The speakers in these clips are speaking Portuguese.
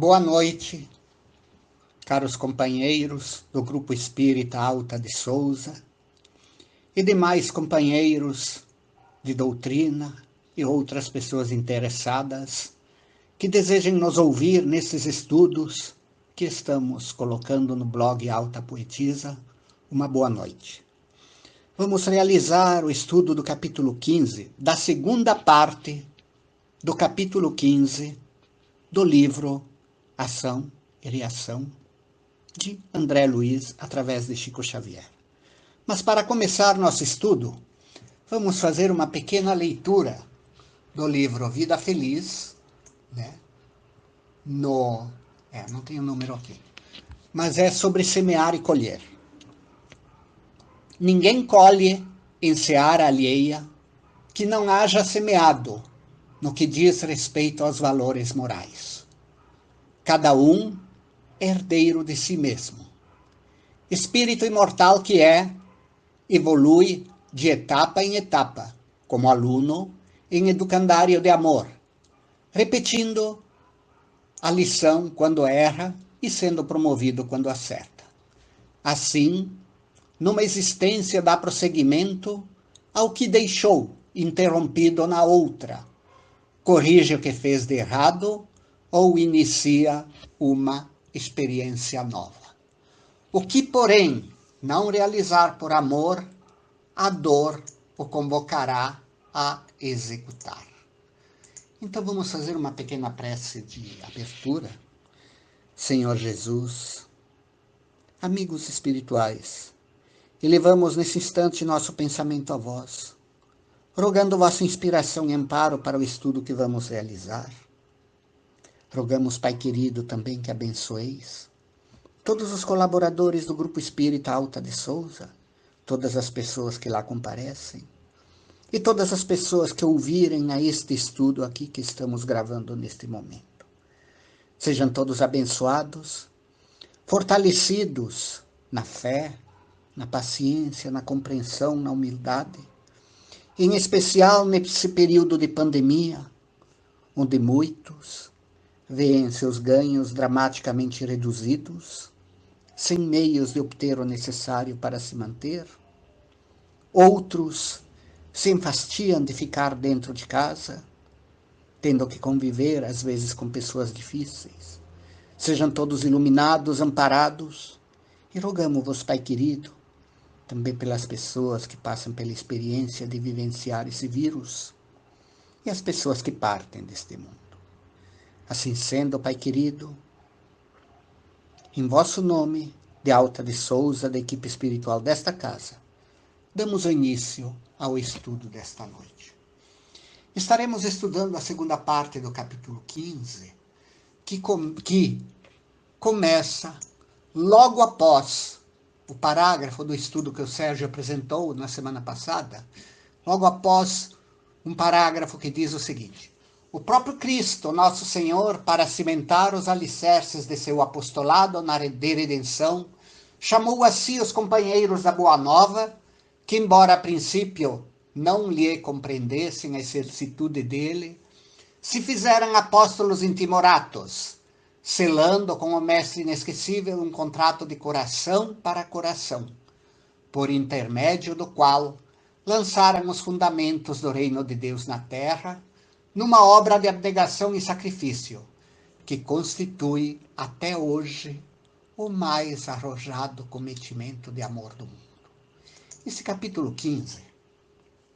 Boa noite, caros companheiros do Grupo Espírita Alta de Souza e demais companheiros de doutrina e outras pessoas interessadas que desejem nos ouvir nesses estudos que estamos colocando no blog Alta Poetisa. Uma boa noite. Vamos realizar o estudo do capítulo 15, da segunda parte do capítulo 15 do livro Ação e Reação, de André Luiz, através de Chico Xavier. Mas para começar nosso estudo, vamos fazer uma pequena leitura do livro Vida Feliz, né? Não tem o número aqui, mas é sobre semear e colher. Ninguém colhe em seara alheia que não haja semeado no que diz respeito aos valores morais. Cada um herdeiro de si mesmo. Espírito imortal que é, evolui de etapa em etapa, como aluno em educandário de amor, repetindo a lição quando erra e sendo promovido quando acerta. Assim, numa existência dá prosseguimento ao que deixou interrompido na outra, corrige o que fez de errado ou inicia uma experiência nova. O que, porém, não realizar por amor, a dor o convocará a executar. Então vamos fazer uma pequena prece de abertura. Senhor Jesus, amigos espirituais, elevamos nesse instante nosso pensamento a vós, rogando vossa inspiração e amparo para o estudo que vamos realizar. Rogamos, Pai querido, também que abençoeis todos os colaboradores do Grupo Espírita Alta de Souza, todas as pessoas que lá comparecem, e todas as pessoas que ouvirem a este estudo aqui que estamos gravando neste momento. Sejam todos abençoados, fortalecidos na fé, na paciência, na compreensão, na humildade, em especial nesse período de pandemia, onde muitos veem seus ganhos dramaticamente reduzidos, sem meios de obter o necessário para se manter. Outros se enfastiam de ficar dentro de casa, tendo que conviver, às vezes, com pessoas difíceis. Sejam todos iluminados, amparados, e rogamos-vos, Pai querido, também pelas pessoas que passam pela experiência de vivenciar esse vírus e as pessoas que partem deste mundo. Assim sendo, Pai querido, em vosso nome, de Alta de Souza, da equipe espiritual desta casa, damos início ao estudo desta noite. Estaremos estudando a segunda parte do capítulo 15, que começa logo após o parágrafo do estudo que o Sérgio apresentou na semana passada, logo após um parágrafo que diz o seguinte: o próprio Cristo, nosso Senhor, para cimentar os alicerces de seu apostolado de redenção, chamou a si os companheiros da Boa Nova, que, embora a princípio não lhe compreendessem a exercitude dele, se fizeram apóstolos intimoratos, selando com o Mestre inesquecível um contrato de coração para coração, por intermédio do qual lançaram os fundamentos do reino de Deus na terra, numa obra de abnegação e sacrifício, que constitui até hoje o mais arrojado cometimento de amor do mundo. Esse capítulo 15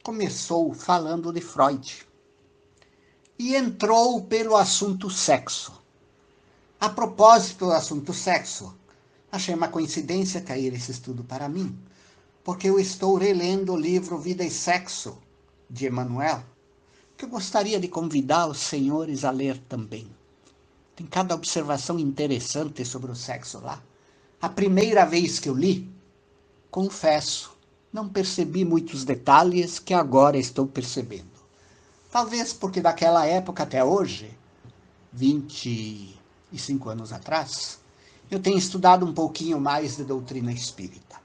começou falando de Freud e entrou pelo assunto sexo. A propósito do assunto sexo, achei uma coincidência cair esse estudo para mim, porque eu estou relendo o livro Vida e Sexo, de Emmanuel, que eu gostaria de convidar os senhores a ler também. Tem cada observação interessante sobre o sexo lá. A primeira vez que eu li, confesso, não percebi muitos detalhes que agora estou percebendo. Talvez porque daquela época até hoje, 25 anos atrás, eu tenho estudado um pouquinho mais de doutrina espírita.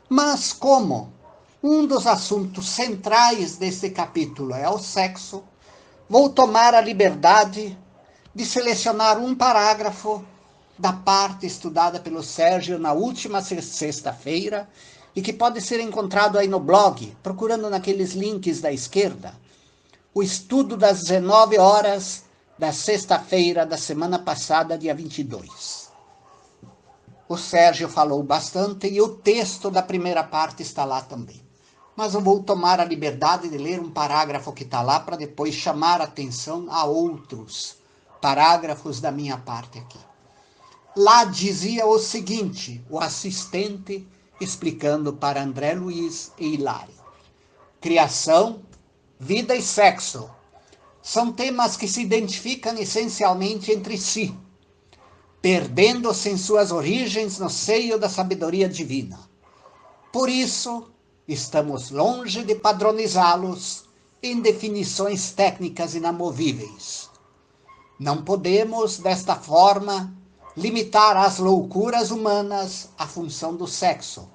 Mas como um dos assuntos centrais desse capítulo é o sexo, vou tomar a liberdade de selecionar um parágrafo da parte estudada pelo Sérgio na última sexta-feira e que pode ser encontrado aí no blog, procurando naqueles links da esquerda. O estudo das 19 horas da sexta-feira da semana passada, dia 22. O Sérgio falou bastante e o texto da primeira parte está lá também. Mas eu vou tomar a liberdade de ler um parágrafo que está lá para depois chamar a atenção a outros parágrafos da minha parte aqui. Lá dizia o seguinte, o assistente explicando para André Luiz e Hilário. Criação, vida e sexo são temas que se identificam essencialmente entre si, perdendo-se em suas origens no seio da sabedoria divina. Por isso, estamos longe de padronizá-los em definições técnicas inamovíveis. Não podemos, desta forma, limitar às loucuras humanas a função do sexo,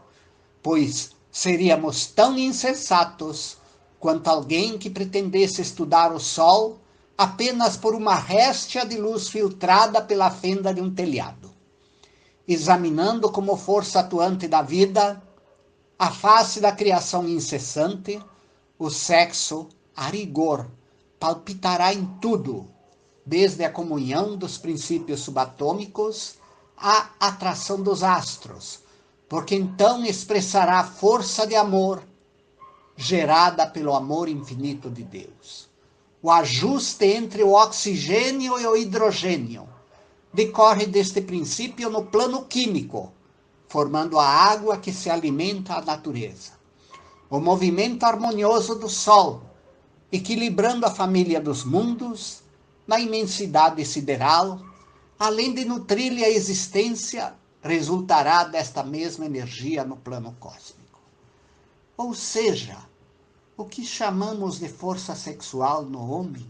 pois seríamos tão insensatos quanto alguém que pretendesse estudar o sol apenas por uma réstia de luz filtrada pela fenda de um telhado. Examinando como força atuante da vida, a face da criação incessante, o sexo, a rigor, palpitará em tudo, desde a comunhão dos princípios subatômicos à atração dos astros, porque então expressará a força de amor gerada pelo amor infinito de Deus. O ajuste entre o oxigênio e o hidrogênio decorre deste princípio no plano químico, formando a água que se alimenta a natureza. O movimento harmonioso do Sol, equilibrando a família dos mundos na imensidade sideral, além de nutrir-lhe a existência, resultará desta mesma energia no plano cósmico. Ou seja, o que chamamos de força sexual no homem,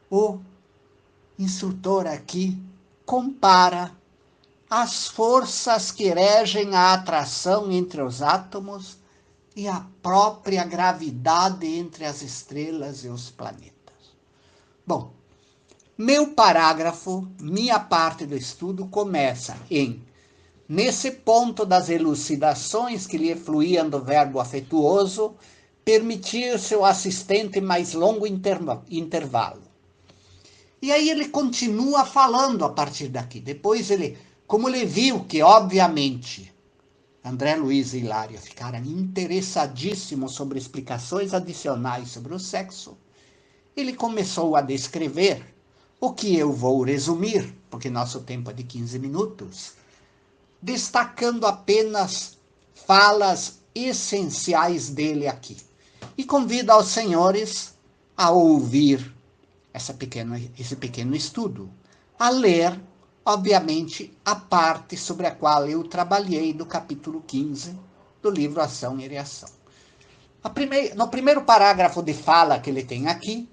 o instrutor aqui compara as forças que regem a atração entre os átomos e a própria gravidade entre as estrelas e os planetas. Bom, meu parágrafo, minha parte do estudo começa nesse ponto das elucidações que lhe fluíam do verbo afetuoso, permitir-se o assistente mais longo intervalo. E aí ele continua falando a partir daqui. Depois como ele viu que, obviamente, André Luiz e Hilário ficaram interessadíssimos sobre explicações adicionais sobre o sexo, ele começou a descrever o que eu vou resumir, porque nosso tempo é de 15 minutos, destacando apenas falas essenciais dele aqui. E convido aos senhores a ouvir esse pequeno estudo, a ler, obviamente, a parte sobre a qual eu trabalhei do capítulo 15 do livro Ação e Reação. No primeiro parágrafo de fala que ele tem aqui,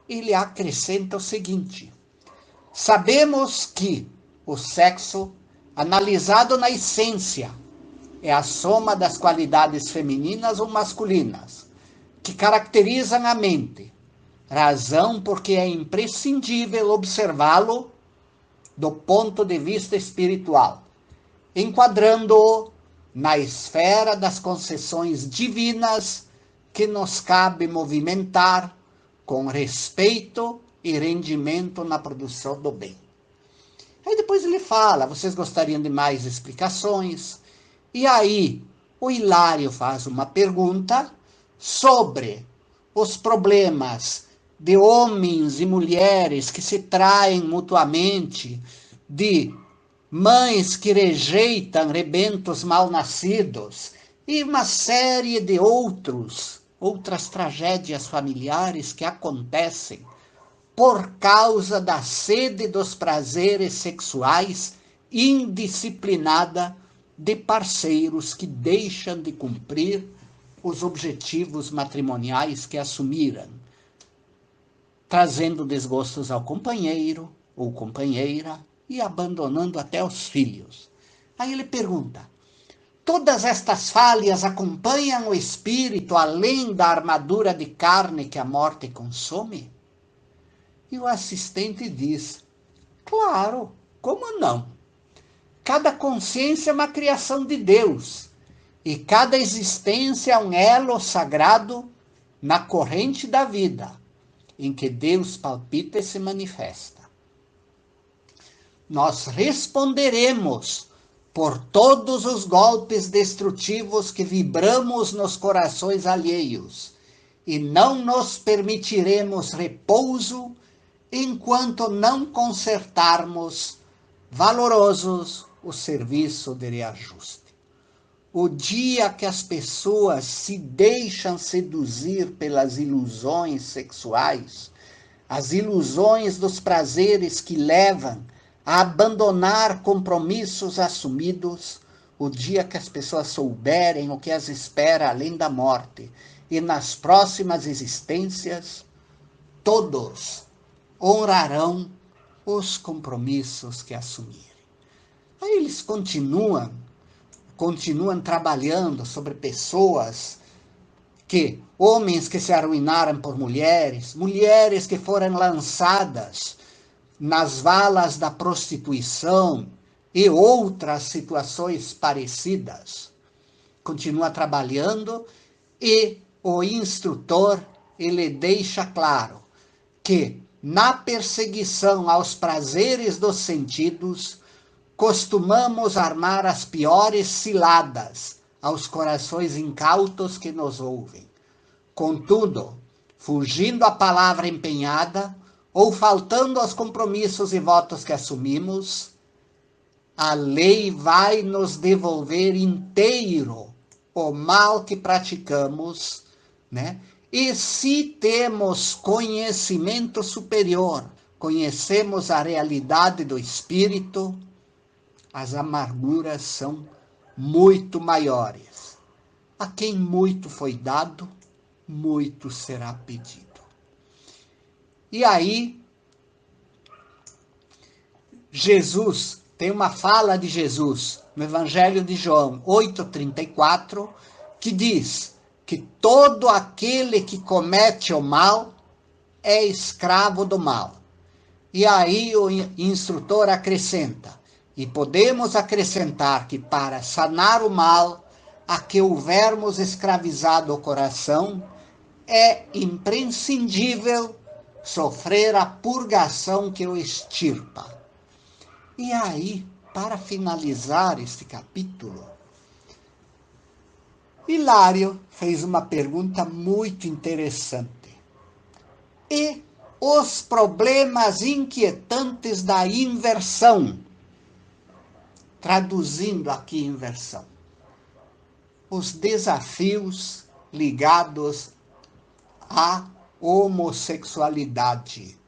ele acrescenta o seguinte: sabemos que o sexo, analisado na essência, é a soma das qualidades femininas ou masculinas que caracterizam a mente, razão porque é imprescindível observá-lo do ponto de vista espiritual, enquadrando-o na esfera das concessões divinas que nos cabe movimentar com respeito e rendimento na produção do bem. Aí depois ele fala, vocês gostariam de mais explicações? E aí o Hilário faz uma pergunta sobre os problemas de homens e mulheres que se traem mutuamente, de mães que rejeitam rebentos mal-nascidos e uma série de outras tragédias familiares que acontecem por causa da sede dos prazeres sexuais indisciplinada de parceiros que deixam de cumprir os objetivos matrimoniais que assumiram, trazendo desgostos ao companheiro ou companheira e abandonando até os filhos. Aí ele pergunta: todas estas falhas acompanham o espírito além da armadura de carne que a morte consome? E o assistente diz: claro, como não? Cada consciência é uma criação de Deus, e cada existência é um elo sagrado na corrente da vida, em que Deus palpita e se manifesta. Nós responderemos por todos os golpes destrutivos que vibramos nos corações alheios, e não nos permitiremos repouso enquanto não consertarmos valorosos o serviço de reajuste. O dia que as pessoas se deixam seduzir pelas ilusões sexuais, as ilusões dos prazeres que levam a abandonar compromissos assumidos, o dia que as pessoas souberem o que as espera além da morte e nas próximas existências, todos honrarão os compromissos que assumirem. Aí eles continuam trabalhando sobre pessoas homens que se arruinaram por mulheres, mulheres que foram lançadas nas valas da prostituição e outras situações parecidas. Continua trabalhando e o instrutor, ele deixa claro que na perseguição aos prazeres dos sentidos, costumamos armar as piores ciladas aos corações incautos que nos ouvem. Contudo, fugindo à palavra empenhada ou faltando aos compromissos e votos que assumimos, a lei vai nos devolver inteiro o mal que praticamos, né? E se temos conhecimento superior, conhecemos a realidade do espírito, as amarguras são muito maiores. A quem muito foi dado, muito será pedido. E aí, Jesus, tem uma fala de Jesus no Evangelho de João 8,34, que diz que todo aquele que comete o mal é escravo do mal. E aí o instrutor acrescenta: e podemos acrescentar que para sanar o mal a que houvermos escravizado o coração, é imprescindível sofrer a purgação que o extirpa. E aí, para finalizar este capítulo, Hilário fez uma pergunta muito interessante. E os problemas inquietantes da inversão? Traduzindo aqui inversão. Os desafios ligados à homossexualidade.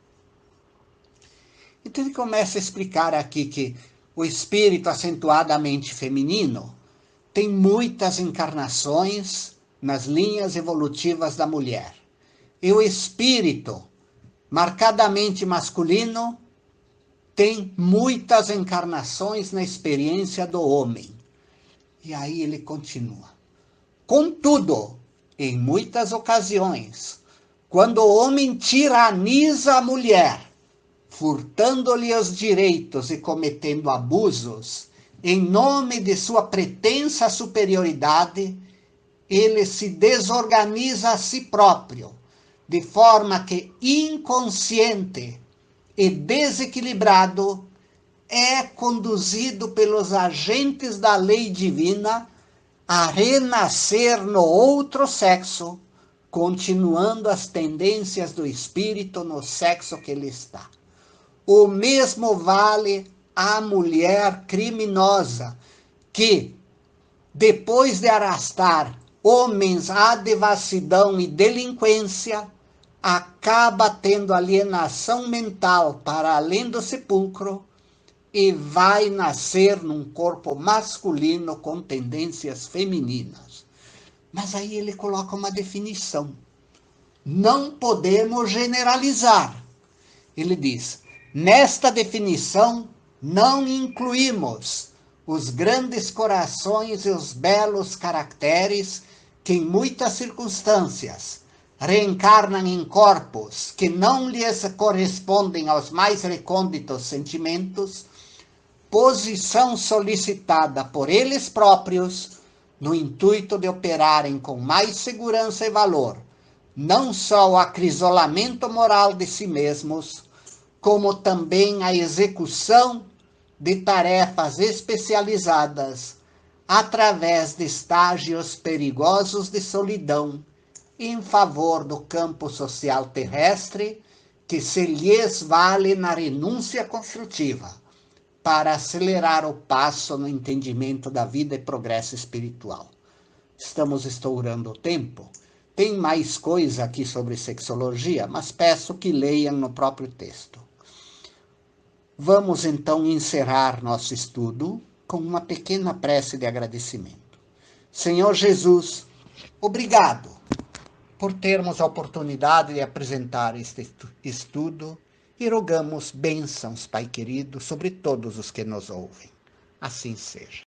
Então ele começa a explicar aqui que o espírito acentuadamente feminino tem muitas encarnações nas linhas evolutivas da mulher. E o espírito marcadamente masculino tem muitas encarnações na experiência do homem. E aí ele continua. Contudo, em muitas ocasiões, quando o homem tiraniza a mulher, furtando-lhe os direitos e cometendo abusos, em nome de sua pretensa superioridade, ele se desorganiza a si próprio, de forma que inconsciente e desequilibrado é conduzido pelos agentes da lei divina a renascer no outro sexo, continuando as tendências do espírito no sexo que ele está. O mesmo vale à mulher criminosa, que, depois de arrastar homens à devassidão e delinquência, acaba tendo alienação mental para além do sepulcro e vai nascer num corpo masculino com tendências femininas. Mas aí ele coloca uma definição. Não podemos generalizar. Ele diz: nesta definição não incluímos os grandes corações e os belos caracteres que em muitas circunstâncias reencarnam em corpos que não lhes correspondem aos mais recônditos sentimentos, posição solicitada por eles próprios no intuito de operarem com mais segurança e valor, não só o acrisolamento moral de si mesmos, como também a execução de tarefas especializadas através de estágios perigosos de solidão em favor do campo social terrestre, que se lhes vale na renúncia construtiva, para acelerar o passo no entendimento da vida e progresso espiritual. Estamos estourando o tempo. Tem mais coisa aqui sobre sexologia, mas peço que leiam no próprio texto. Vamos então encerrar nosso estudo com uma pequena prece de agradecimento. Senhor Jesus, obrigado por termos a oportunidade de apresentar este estudo e rogamos bênçãos, Pai querido, sobre todos os que nos ouvem. Assim seja.